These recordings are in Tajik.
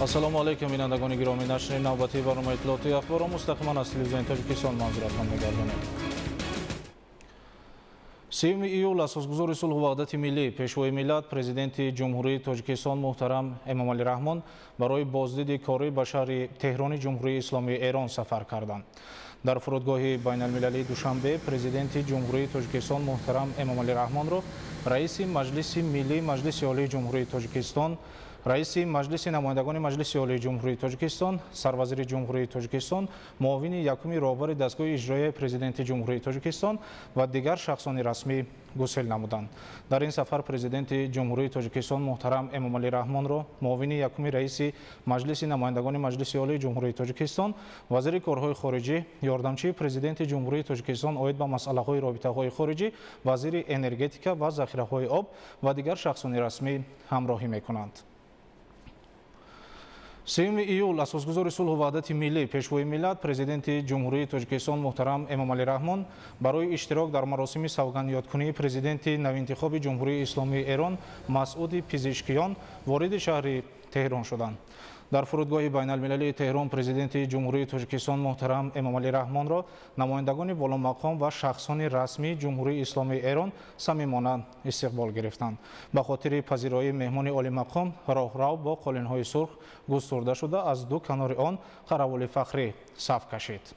ассалому алайкум бинандагони гиромӣ, нашри навбатии барномаи иттилоотии ахборро мустақиман аз телевизиони Тоҷикистон манзуратон мегардонем. 3 июл асосгузори сулҳу ваҳдати миллӣ пешвои миллат президенти ҷумҳурии Тоҷикистон муҳтарам Эмомалӣ Раҳмон барои боздиди корӣ ба шаҳри Теҳрони Ҷумҳурии Исломии Эрон сафар карданд. Дар фурудгоҳи байналмилалии Душанбе президенти ҷумҳурии Тоҷикистон муҳтарам Эмомалӣ Раҳмонро раиси Маҷлиси Миллии Маҷлиси Олии Ҷумҳурии Тоҷикистон, раиси Маҷлиси намояндагони Маҷлиси Олии Ҷумҳурии Тоҷикистон, сарвазири Ҷумҳурии Тоҷикистон, муовини якуми роҳбари дастгоҳи иҷроияи президенти Ҷумҳурии Тоҷикистон ва дигар шахсони расмӣ гусел намуданд. Дар ин сафар президенти Ҷумҳурии Тоҷикистон муҳтарам Эмомалӣ Раҳмонро муовини якуми раиси Маҷлиси намояндагони Маҷлиси Олии Ҷумҳурии Тоҷикистон, вазири корҳои хориҷӣ, ёрдамчии президенти Ҷумҳурии Тоҷикистон оид ба масъалаҳои робитаҳои хориҷӣ, вазири энергетика ва захираҳои об ва дигар шахсони расмӣ ҳамроҳӣ мекунанд. 3 июл асосгузори сулҳу ваҳдати миллӣ пешвои миллат президенти ҷумҳурии Тоҷикистон муҳтарам Эмомалӣ Раҳмон барои иштирок дар маросими савгандёткунии президенти навинтихоби Ҷумҳурии Исломии Эрон Масъуди Пизишкиён вориди шаҳри Теҳрон шуданд. Дар фурудгоҳи байналмилалии Теҳрон президенти Ҷумҳурии Тоҷикистон муҳтарам Эмомалӣ Раҳмонро намояндагони воломақом ва шахсони расмии Ҷумҳурии Исломии Эрон самимона истиқбол гирифтанд. Ба хотири пазироии меҳмони олимақом роҳрав бо қолинҳои сурх густурда шуда аз ду канори он қаравули фахрӣ саф кашид.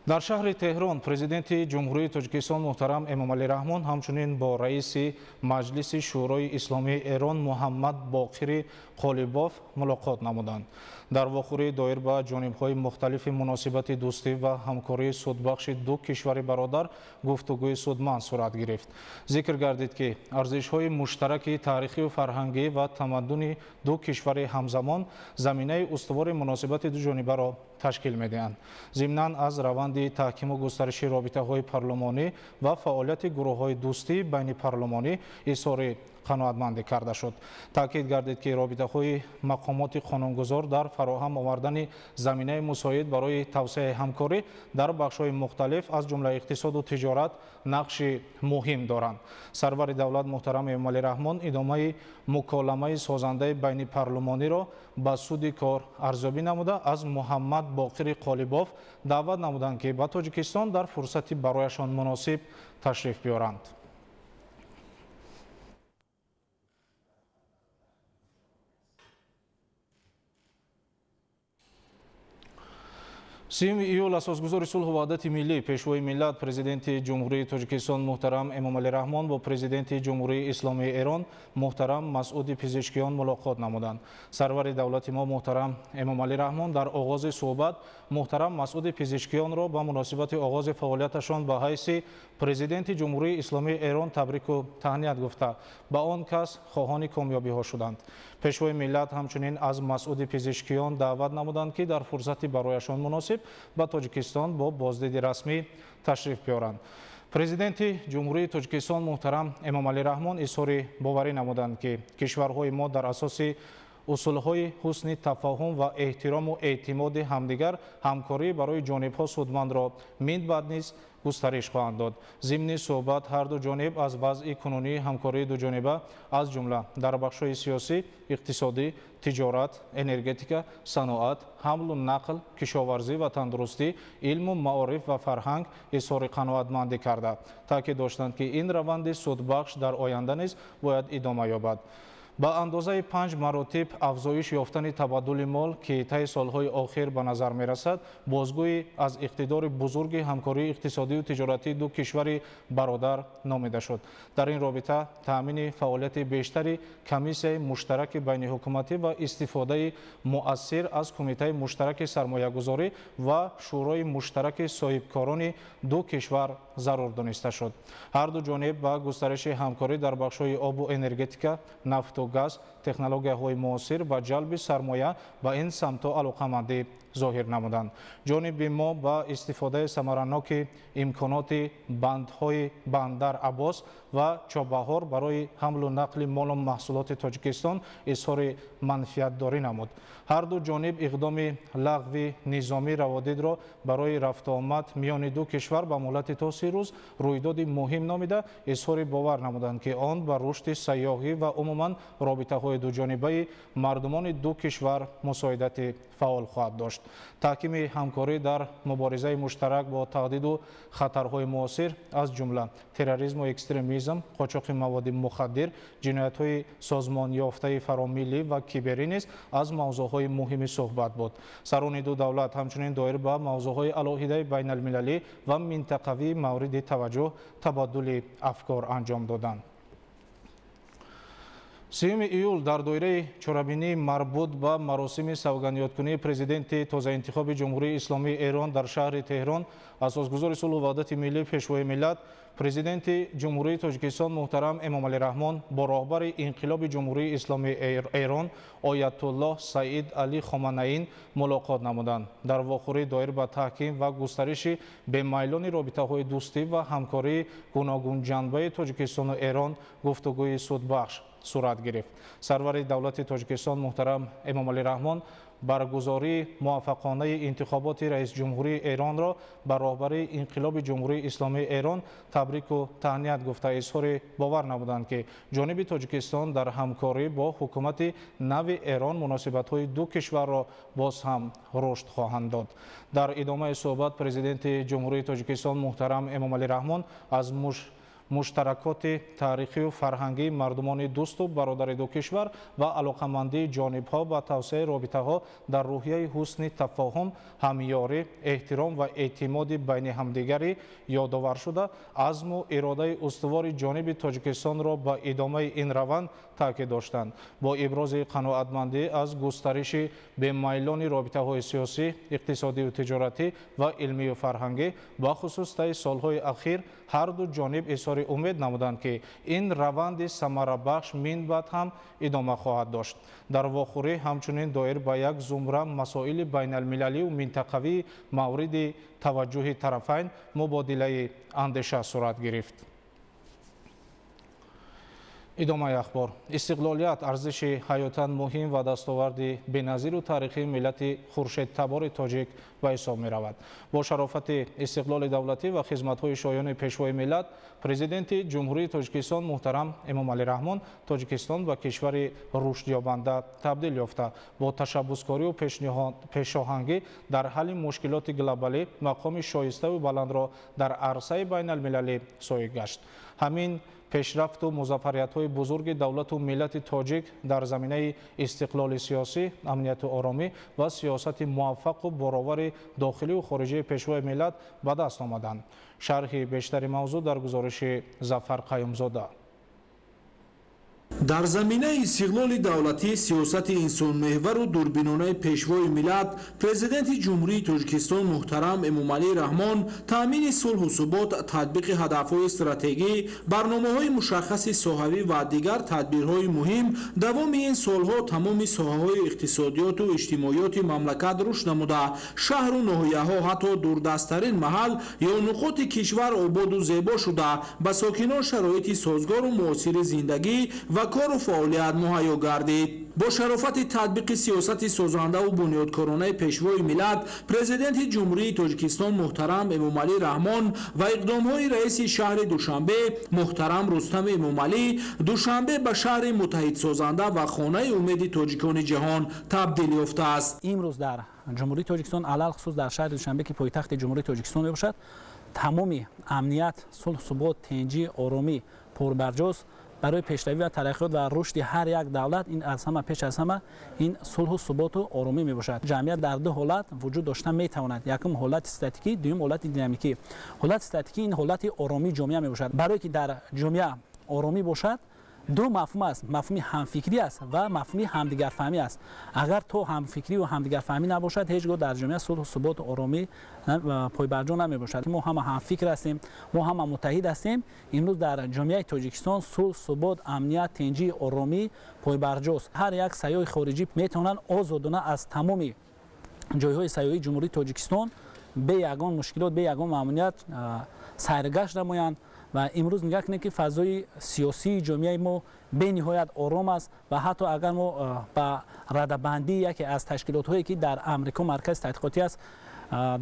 Дар шаҳри Теҳрон президенти Ҷумҳурии Тоҷикистон муҳтарам Эмомалӣ Раҳмон ҳамчунин бо раиси Маҷлиси шӯрои исломии Эрон Муҳаммад Боқири Қолибов мулоқот намуданд. Дар вохӯрии доир ба ҷонибҳои мухталифи муносибати дӯстӣ ва ҳамкории судбахши ду кишвари бародар гуфтугӯи судманд сурат гирифт. Зикр гардид ки арзишҳои муштараки таърихиву фарҳангӣ ва тамаддуни ду кишвари ҳамзамон заминаи устувори муносибати дуҷонибаро ташкил медиҳанд. Зимнан аз раванди таҳкиму густариши робитаҳои парлумонӣ ва фаъолияти гурӯҳҳои дӯстии байни парлумонӣ изҳори қаноатмандӣ карда шуд. Таъкид гардид ки робитаҳои мақомоти қонунгузор дар фароҳам овардани заминаи мусоид барои тавсеяи ҳамкорӣ дар бахшҳои мухталиф аз ҷумла иқтисоду тиҷорат нақши муҳим доранд. Сарвари давлат муҳтарам Эмомалӣ Раҳмон идомаи муколамаи созандаи байни парлумониро ба суди кор арзёбӣ намуда аз Муҳаммад Боқири Қолибов даъват намуданд ки ба Тоҷикистон дар фурсати барояшон муносиб ташриф биёранд. Сим июл асосгузори сулҳу ваҳдати миллӣ пешвои миллат президенти Ҷумҳурии Тоҷикистон муҳтарам Эмомалӣ Раҳмон бо президенти Ҷумҳурии Исломии Эрон муҳтарам Масъуди Пизишкиён мулоқот намуданд. Сарвари давлати мо муҳтарам Эмомалӣ Раҳмон дар оғози суҳбат муҳтарам Масъуди Пизишкиёнро ба муносибати оғози фаъолияташон ба ҳайси президенти Ҷумҳурии Исломии Эрон табрику таҳният гуфта ба он кас хоҳони комёбиҳо шуданд. Пешвои миллат ҳамчунин аз Масъуди Пизишкиён даъват намуданд ки дар фурсати барояшон муносиб ба Тоҷикистон бо боздиди расмӣ ташриф биёранд. Президенти Ҷумҳурии Тоҷикистон муҳтарам Эмомалӣ Раҳмон изҳори боварӣ намуданд ки кишварҳои мо дар асоси усулҳои ҳусни тафаҳум ва эҳтирому эътимоди ҳамдигар ҳамкорӣ барои ҷонибҳо судмандро мин баъд низ густариш хоҳанд дод. Зимни суҳбат ҳар ду ҷониб аз вазъи кунунии ҳамкории дуҷониба аз ҷумла дар бахшҳои сиёсӣ, иқтисодӣ, тиҷорат, энергетика, саноат, ҳамлу нақл, кишоварзӣ ва тандурустӣ, илму маориф ва фарҳанг изҳори қаноатмандӣ карда таъкид доштанд ки ин раванди судбахш дар оянда низ бояд идома ёбад. ба андозаи 5 маротиб афзоиш ёфтани табаддули мол ки таи солҳои охир ба назар мерасад бозгӯи аз иқтидори бузурги ҳамкории иқтисодию тиҷоратии ду кишвари бародар номида шуд. Дар ин робита таъмини фаъолияти бештари комиссияи муштараки байниҳукуматӣ ва истифодаи муассир аз кумитаи муштараки сармоягузорӣ ва шӯрои муштараки соҳибкорони ду кишвар зарур дониста шуд. Ҳар ду ҷониб ба густариши ҳамкорӣ дар бахшҳои обу энергетика, нафту газ, технологияҳои муосир ва ҷалби сармоя ба ин самтҳо алоқамандӣ зоҳир намуданд. ҷониби мо ба истифодаи самараноки имконоти бандҳои Бандар Аббос ва Чобаҳор барои ҳамлу нақли молу маҳсулоти Тоҷикистон изҳори манфиатдорӣ намуд. ҳар ду ҷониб иқдоми лағви низоми раводидро барои рафтуомад миёни ду кишвар ба муддати то 30 рӯз рӯйдоди муҳим номида изҳори бовар намуданд, ки он ба рушди сайёҳӣ ва умуман робитаҳои дуҷонибаи мардумони ду кишвар мусоидати фаъол хоҳад дошт. таҳкими ҳамкорӣ дар муборизаи муштарак бо таҳдиду хатарҳои муосир аз ҷумла терроризму экстремизм, қочоқи маводи мухаддир, ҷиноятҳои созмонёфтаи фаромиллӣ ва киберӣ низ аз мавзӯъҳои муҳими суҳбат буд. сарони ду давлат ҳамчунин доир ба мавзӯъҳои алоҳидаи байналмилалӣ ва минтақавӣ мавриди таваҷҷӯҳ табаддули афкор анҷом доданд. 3 июл дар доираи чорабинии марбут ба маросими савганёткунии президенти тозаинтихоби ҷумҳурии исломии Эрон дар шаҳри Теҳрон, асосгузори сулҳу ваҳдати миллӣ пешвои миллат, президенти ҷумҳурии Тоҷикистон муҳтарам Эмомалӣ Раҳмон бо роҳбари инқилоби ҷумҳурии исломии Эрон Оятуллоҳ Саид Али Хоманаин мулоқот намуданд. дар вохӯрӣ доир ба таҳким ва густариши бемайлони робитаҳои дӯстӣ ва ҳамкории гуногунҷанбаи Тоҷикистону Эрон гуфтугӯи судбахш сурат гирифт. сарвари давлати Тоҷикистон муҳтарам Эмомалӣ Раҳмон баргузории муваффақонаи интихоботи раисҷумҳурии Эронро ба роҳбари инқилоби ҷумҳурии исломии Эрон табрику таҳният гуфта изҳори бовар намуданд, ки ҷониби Тоҷикистон дар ҳамкорӣ бо ҳукумати нави Эрон муносибатҳои ду кишварро боз ҳам рушд хоҳанд дод. дар идомаи суҳбат президенти ҷумҳурии Тоҷикистон муҳтарам Эмомалӣ Раҳмон аз муштаракоти таърихию фарҳангии мардумони дӯсту бародари ду кишвар ва алоқамандии ҷонибҳо ба тавсеаи робитаҳо дар рӯҳияи ҳусни тафоҳум, ҳамёрӣ, эҳтиром ва эътимоди байни ҳамдигарӣ ёдовар шуда, азму иродаи устувори ҷониби Тоҷикистонро ба идомаи ин раванд таъкид доштанд. бо ибрози қаноатмандӣ аз густариши бемайлони робитаҳои сиёсӣ, иқтисодию тиҷоратӣ ва илмию фарҳангӣ ба хусус таи солҳои ахир ҳар ду ҷониб изҳори умед намуданд, ки ин раванди самарабахш минбаъд ҳам идома хоҳад дошт. дар вохӯрӣ ҳамчунин доир ба як зумра масоили байналмилалию минтақавии мавриди таваҷҷӯҳи тарафайн мубодилаи андеша сурат гирифт. идомаи ахбор. истиқлолият арзиши ҳаётан муҳим ва дастоварди беназиру таърихии миллати хуршедтабори тоҷик ба ҳисоб меравад. бо шарофати истиқлоли давлатӣ ва хизматҳои шоёни пешвои миллат, президенти ҷумҳурии Тоҷикистон муҳтарам Эмомалӣ Раҳмон Тоҷикистон ба кишвари рушдёбанда табдил ёфта, бо ташаббускорию пешоҳангӣ дар ҳалли мушкилоти глобалӣ мақоми шоиставу баландро дар арсаи байналмилалӣ соҳиб гашт. ҳамин пешрафту музаффариятҳои бузурги давлату миллати тоҷик дар заминаи истиқлоли сиёсӣ, амнияту оромӣ ва сиёсати муваффақу боровари дохилию хориҷии пешвои миллат ба даст омаданд. шарҳи бештари мавзӯъ дар гузориши Зафар Қаюмзода. дар заминаи истиқлоли давлатӣ, сиёсати инсонмеҳвару дурбинонаи пешвои миллат, президенти ҷумҳурии Тоҷикистон муҳтарам Эмомалӣ Раҳмон таъмини сулҳу субот, татбиқи ҳадафҳои стратегӣ, барномаҳои мушаххаси соҳавӣ ва дигар тадбирҳои муҳим давоми ин солҳо тамоми соҳаҳои иқтисодиёту иҷтимоиёти мамлакат рушд намуда, шаҳру ноҳияҳо ҳатто дурдасттарин маҳал ё нуқоти кишвар ободу зебо шуда, ба сокинон шароити созгору муосири зиндагӣ ва кору фаъолият муҳайё гардид. бо шарофати татбиқи сиёсати созандаву бунёдкоронаи пешвои миллат, президенти ҷумҳурии Тоҷикистон муҳтарам Эмомалӣ Раҳмон ва иқдомҳои раиси шаҳри Душанбе муҳтарам Рустами Эмомалӣ Душанбе ба шаҳри муттаҳидсозанда ва хонаи умеди тоҷикони ҷаҳон табдил ёфтааст. имрӯз дар ҷумҳурии Тоҷикистон, алалхусус дар шаҳри Душанбе, ки пойтахти ҷумҳурии Тоҷикистон мебошад, тамоми амният, сулҳ, субот, тинҷӣ, оромӣ пурбарҷост барои пешравӣ ва тараққиёт ва рушди ҳар як давлат. ин аз ҳама пеш аз ҳама ин сулҳу суботу оромӣ мебошад. ҷамъият дар ду ҳолат вуҷуд дошта метавонад. якум ҳолати статикӣ, дуюм ҳолати динамикӣ. ҳолати статикӣ ин ҳолати оромии ҷомеа мебошад. барое ки дар ҷомеа оромӣ бошад, ду мафҳум аст. мафҳуми ҳамфикрӣ аст ва мафҳуми ҳамдигарфаҳмӣ аст. агар то ҳамфикрӣ ва ҳамдигарфаҳмӣ набошад, ҳеҷ гоҳ дар ҷомеа сулҳу суботу оромӣ пойбарҷо намебошад. мо ҳама ҳамфикр ҳастем, мо ҳама муттаҳид ҳастем. имрӯз дар ҷомеаи Тоҷикистон сулҳ, субот, амният, тинҷӣ, оромӣ пойбарҷост. ҳар як сайёҳи хориҷӣ метавонад озодона аз тамоми ҷойҳои сайёҳии ҷумҳурии тоҷикистон бе ягон мушкилот бе ягон маъмуният сайргашт намоянд ва имрӯз нигоҳ кунем ки фазои сиёсии ҷомеаи мо бениҳоят ором аст ва ҳатто агар мо ба радабандии яке аз ташкилотҳое ки дар амрико маркази тадқиқотӣ аст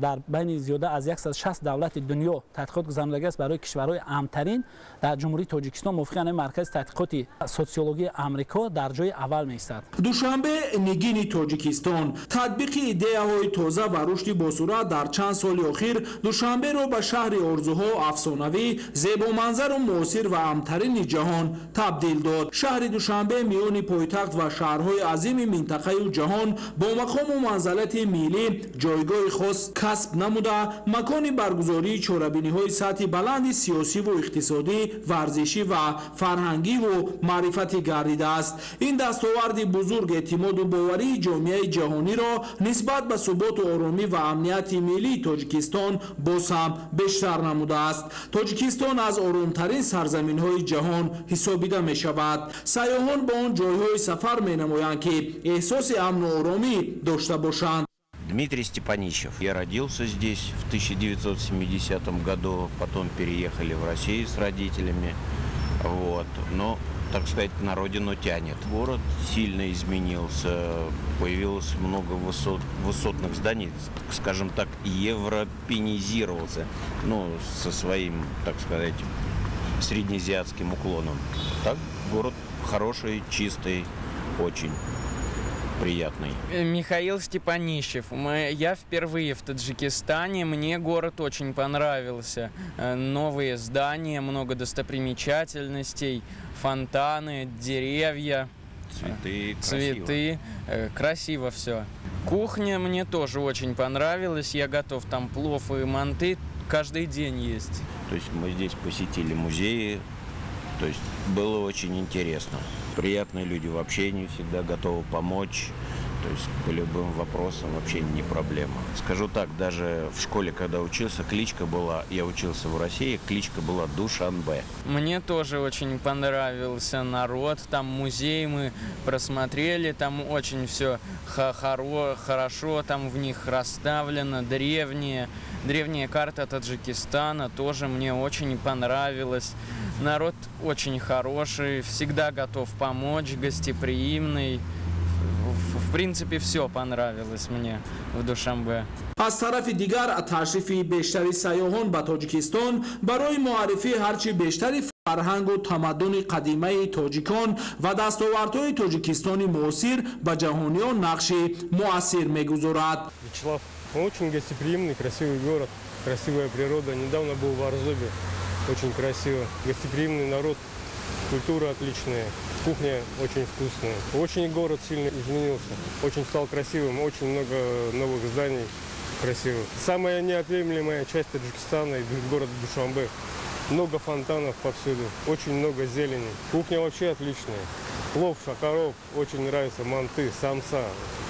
дар байни зиёда аз 160 давлати дунё тадқиқот гузаронидагӣ аст барои кишварҳои амтарин дар ҷумҳурии тоҷикистон мувофиқан маркази тадқиқоти социологии амрико дар ҷои аввал меистад. душанбе нигини тоҷикистон татбиқи идеяҳои тоза ва рушди босурат дар чанд соли охир душанберо ба шаҳри орзуҳо афсонавӣ зебоманзару муосир ва амтарини ҷаҳон табдил дод. шаҳри душанбе миёни пойтахт ва шаҳрҳои азими минтақаи ҷаҳон бо мақому манзалати миллӣ ҷойгоҳи хос касб намуда макони баргузории чорабиниҳои сатҳи баланди сиёсиву иқтисодӣ, варзишӣ ва фарҳангиву маърифатӣ гардидааст. ин дастоварди бузург эътимоду боварии ҷомеаи ҷаҳониро нисбат ба суботу оромӣ ва амнияти миллии тоҷикистон боз ҳам бештар намудааст. тоҷикистон аз оромтарин сарзаминҳои ҷаҳон ҳисобида мешавад. сайёҳон ба он ҷойҳое сафар менамоянд ки эҳсоси амну оромӣ дошта бошанд. Дмитрий Степанищев. Я родился здесь в 1970 году, потом переехали в Россию с родителями. Вот. Но, так сказать, на родину тянет. Город сильно изменился, появилось много высотных зданий, скажем так, европенизировался, ну, со своим, так сказать, среднеазиатским уклоном. Так, город хороший, чистый, очень приятный. Михаил Степанищев. Я впервые в Таджикистане. Мне город очень понравился. Новые здания, много достопримечательностей, фонтаны, деревья, цветы. Красиво все. Кухня мне тоже очень понравилась. Я готов там плов и манты каждый день есть. То есть мы здесь посетили музеи. То есть было очень интересно. Приятные люди в общении, всегда готовы помочь. То есть по любым вопросам вообще не проблема. Скажу так, даже в школе, когда учился, кличка была, я учился в России, кличка была Душанбе. Мне тоже очень понравился народ, там музей мы просмотрели, там очень все хорошо, там в них расставлено, древняя карта Таджикистана тоже мне очень понравилась. Народ очень хороший, всегда готов помочь, гостеприимный. В принципе, все понравилось мне в Душанбе. аз тарафи дигар ташрифи бештари сайёҳон ба тоҷикистон барои муаррифӣ ҳарчи бештари фарҳангу тамаддуни қадимаи тоҷикон ва дастовардҳои тоҷикистони муосир ба ҷаҳониён нақши муассир мегузорад. Вячеслав, очень гостеприимный, красивый город, красивая природа. Недавно был в Арзобе, очень красиво, гостеприимный народ, культура отличная. Кухня очень вкусная. Очень город сильно изменился. Очень стал красивым. Очень много новых зданий красивых. Самая неотъемлемая часть Таджикистана и город Душанбе. Много фонтанов повсюду. Очень много зелени. Кухня вообще отличная. Плов, шакаров. Очень нравится. Манты, самса.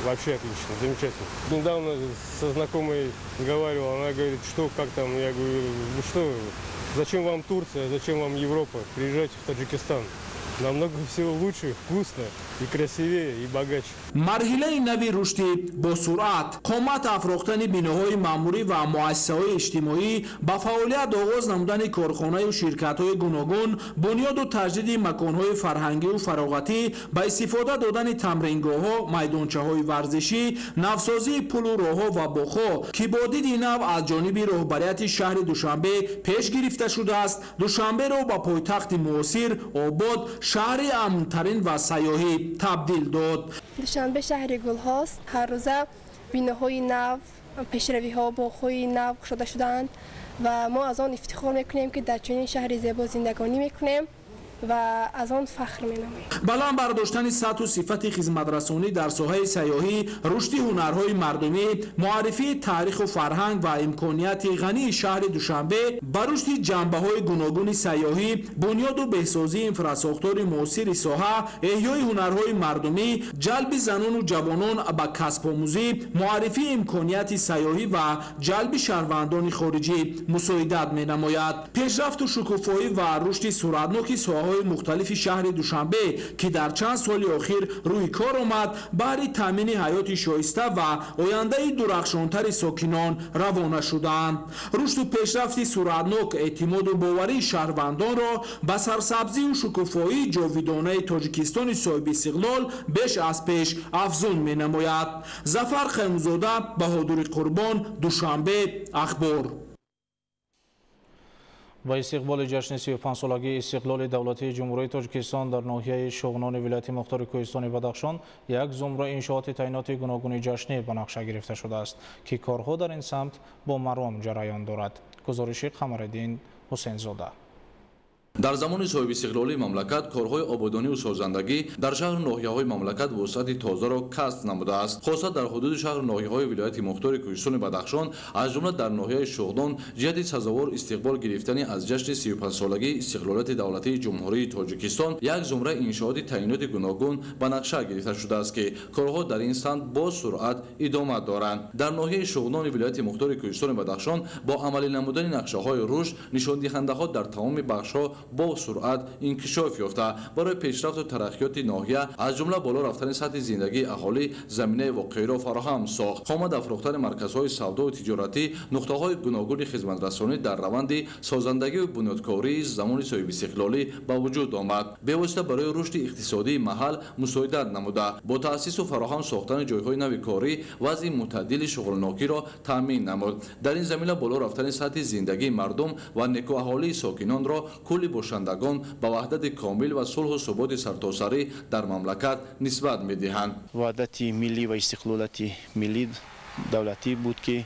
Вообще отлично. Замечательно. Недавно со знакомой разговаривал. Она говорит, что, как там? Я говорю, ну что, зачем вам Турция? Зачем вам Европа? Приезжайте в Таджикистан. намного всего лучше, вкусно и красивее и богаче. марҳилаи нави рушди бо суръат қомат афрохтани биноҳои маъмурӣ ва муассисаҳои иҷтимоӣ ба фаъолият оғоз намудани корхонаю ширкатҳои гуногун бунёду таҷдиди маконҳои фарҳангию фароғатӣ ба истифода додани тамрингоҳҳо майдончаҳои варзишӣ навсозии пулу роҳҳо ва боғҳо ки бо диди нав аз ҷониби роҳбарияти шаҳри душанбе пеш гирифта шудааст душанберо ба пойтахти муосир обод шаҳри амнтарин ва сайёҳӣ табдил дод. душанбе шаҳри гулҳост. ҳар рӯза биноҳои нав, пешравиҳо, боғҳои нав кушода шудаанд ва мо аз он ифтихор мекунем ки дар чунин шаҳри зебо зиндагонӣ мекунем ва аз он фахр менамоем. баланд бардоштани сатҳу сифати хизматрасонӣ дар соҳаи сайёҳӣ, рушди ҳунарҳои мардумӣ, муаррифии таъриху фарҳанг ва имконияти ғании шаҳри Душанбе ба рушди ҷанбаҳои гуногуни сайёҳӣ, бунёду беҳсозии инфраструктури муосири соҳа, эҳёи ҳунарҳои мардумӣ, ҷалби занону ҷавонон ба касбомӯзӣ, муаррифии имконияти сайёҳӣ ва ҷалби шаҳрвандони хориҷӣ мусоидат менамояд. пешрафту шукуфоӣ ва рушди суръатноки соҳа ناحیه‌های مختلف شهر دوشنبه که در چند سال اخیر روی کار آمد برای تامین حیات شایسته و آینده درخشانتر ساکنان روانه شدند. رشد و پیشرفت سرعتناک اعتماد و باوری شهروندان را به سرسبزی و شکوفایی جاویدانه تاجیکستان صاحب استقلال بیش از پیش افزون می‌نماید. ظفر خیمزاده، بهادر قربان، دوشنبه اخبار. با استقبال جشن 35 سالگی استقلال دولتی جمهوری تاجیکستان در ناحیه شغنان ولایت مختار کوهستان بدخشان یک زمره انشاءات تعینات گوناگون جشنی به نقشه گرفته شده است که کارها در این سمت با مرام جریان دارد. گزارش قمرالدین حسین زاده. در زمان صاحب استقلالی مملکت کارهای آبادانی و سازندگی در شهر و ناحیه‌های مملکت وسعت تازه را کسب نموده است. خاصه در حدود شهر و ناحیه‌های ولایت مختار کوهستان بدخشان از جمله در ناحیه شغدان جهت سزاوار استقبال گرفتن از جشن 35 سالگی استقلالات دولتی جمهوری تاجیکستان یک زمره انشاءات تعینات گوناگون به نقشه گرفته شده است که کارها در این سمت با سرعت ادامه دارند. در ناحیه شغدان ولایت مختار کوهستان بدخشان با عملی نمودن نقشه‌های رشد نشان دهنده‌ها در تمام بخش‌ها با سرعت انکشاف یافته برای پیشرفت و ترقیات ناحیه از جمله بالا رفتن سطح زندگی اهالی زمینه واقعی را فراهم ساخت. خامد افروختن مرکزهای سودا و تجارتی نقطه‌های گوناگون خدمت رسانی در روند سازندگی و بنیادکاری زمان صاحب استقلالی به وجود آمد. به واسطه برای رشد اقتصادی محل مساعدت نموده با تأسیس و فراهم ساختن جایهای نو کاری وضع معتدل شغلناکی را تامین نمود. در این زمینه بالا رفتن سطح زندگی مردم و نیکو اهالی ساکنان را کلی باشندگان با وحدت کامل و صلح و ثبات سرتاسری در مملکت نسبت می‌دهند. وحدت ملی و استقلالات ملی دولتی بود که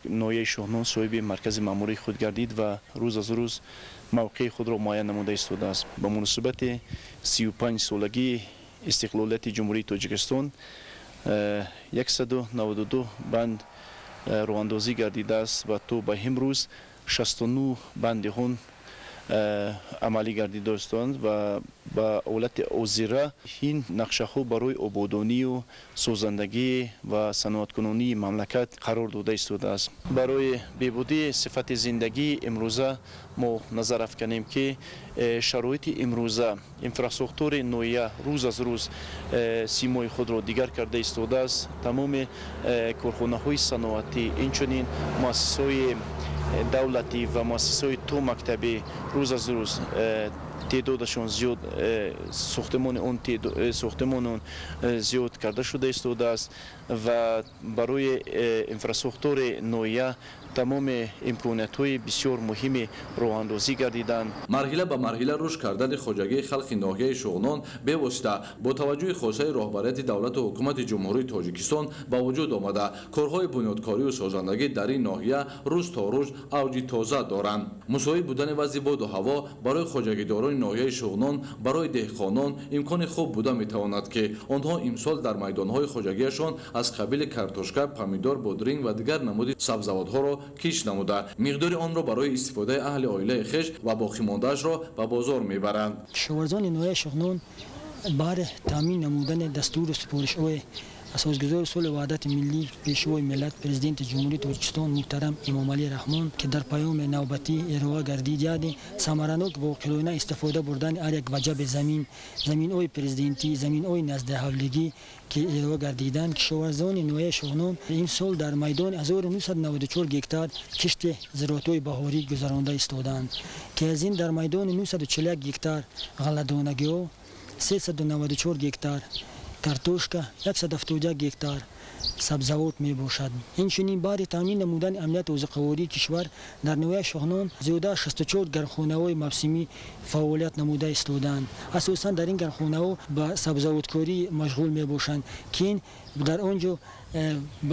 ناحیه شغنان صاحب مرکز ماموری خود گردید و روز از روز موقع خود را معین نموده ایستاده است. به مناسبت 35 سالگی استقلالات جمهوری تاجیکستان 192 بند راه اندازی گردیده است و تا به امروز 69 بند آن عملی گردیده استند و با حالت اوزیره این نقشه ها برای آبادانی و سازندگی و صنعت کنونی مملکت قرار داده ایستاده است. برای بهبودی صفت زندگی امروزه ما نظر افکنیم که شرایط امروزه انفراستراکچور ناحیه روز از روز سیمای خود را دیگر کرده ایستاده است. تمام کارخانه های صنعتی اینچنین مؤسسات دولتی و مؤسسات تو مکتبی روز از روز تعدادشون زیاد ساختمان زیاد کرده شده ایستاده است و برای انفراستراکچور ناحیه تمام امکانات‌های بسیار مهم راه اندازی گردیدند. مرحله به مرحله رشد کردن خواجگی خلق ناحیه شغنان به واسطه با توجه خاصه راهبریت دولت و حکومت جمهوری تاجیکستان با وجود آمده کارهای بنیادکاری و سازندگی در این ناحیه روز تا روز اوج تازه دارند. مساعد بودن وضع باد و هوا برای خواجگیداران ناحیه شغنان برای دهقانان امکان خوب بوده میتواند که آنها امسال در میدانهای خواجگیشان از قبیل کارتوشکا، پامیدور، بادرینگ و دیگر نمود سبزیجات‌ها را کش نموده مقدار آن را برای استفاده اهل عائله خویش و باقی مانده‌اش را به بازار میبرند. کشاورزان ناحیه شغنان برای تامین نمودن دستور سپارش‌های اساسگذار صلح و وحدت ملی پیشوای ملت پرزیدنت جمهوری تاجیکستان محترم امامعلی رحمان که در پیام نوبتی ارائه گردید یعنی ثمرانک و واقعانه استفاده بردن هر یک وجب زمین‌های پرزیدنتی زمین‌های نزد حولگی که ارائه گردیدن کشاورزان ناحیه شغنان این سال در میدان 1994 گکتار کشت زراعت‌های بهاری گذرانده ایستادند که از این در میدان 941 گکتار غله‌دانگی و 394 گکتار کارتوشکا 171 گکتار سبزیجات می باشد. این چنین برای تامین نمودن امنیت و زقواری کشور در ناحیه شغنان زیاده 64 گرمخانه‌های موسمی فعالیت نموده ایستادند. اساساً در این گرمخانه‌ها با سبزیجاتکاری مشغول می باشند که در آنجا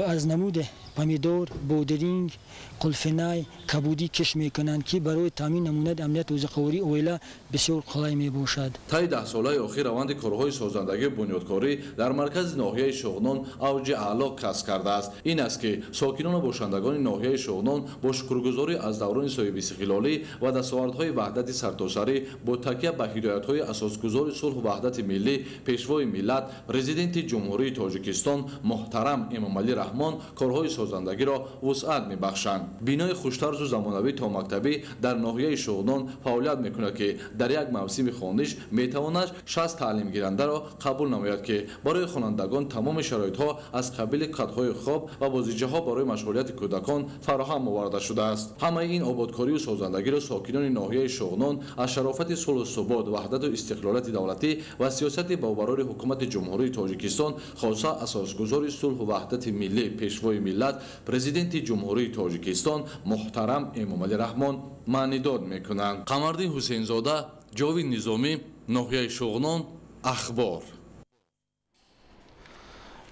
از نمود پامیدور، بادرینگ، قلفنای، کبودی کش میکنند که برای تامین نمونه امنیت و زقواری اویلا بسیار قلای می باشد. طی 10 ساله اخیر روند کارهای سازندگی و بنیادکاری дар маркази ноҳияи Шуғнон авҷи аъло касб кардааст. Ин аст ки сокинону бошандагони ноҳияи Шуғнон бо шукргузорӣ аз даврони соҳиби истиқлолӣ ва дастовардҳои ваҳдати сартосарӣ бо такя ба ҳидоятҳои асосгузори сулҳу ваҳдати миллӣ пешвои миллат президенти ҷумҳурии Тоҷикистон муҳтарам Эмомалӣ Раҳмон корҳои созандагиро вусъат мебахшанд. Бинои хуштарзу замонавӣ томактабӣ дар ноҳияи Шуғнон фаъолият мекунад ки дар як мавсими хониш метавонад 60 таълимгирандаро қабул намояд ки барои хонандагон тамоми шароитҳо аз қабили қадҳои хоб ва бозиҷаҳо барои машғулияти кӯдакон фароҳам оварда шудааст. Ҳамаи ин ободкорию созандагиро сокинони ноҳияи Шуғнон аз шарофати сулҳу субот, ваҳдату истиқлолияти давлатӣ ва сиёсати боварори ҳукумати ҷумҳурии Тоҷикистон хоса асосгузори сулҳу ваҳдати миллӣ пешвои миллат президенти ҷумҳурии Тоҷикистон муҳтарам Эмомалӣ Раҳмон маънидод мекунанд. Қамардин Ҳусейнзода, Ҷовид Низомӣ, ноҳияи Шуғнон, Ахбор.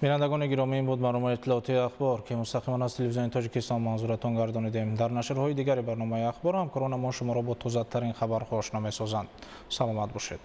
бинандагони гиромӣ, ин буд барномаи иттилооти ахбор ки мустақиман аз телевизиони Тоҷикистон манзуратон гардонидем. Дар нашрҳои дигари барномаи ахбор ҳамкорона мо шуморо бо тозатарин хабарҳо ошно месозанд. саломат бошед.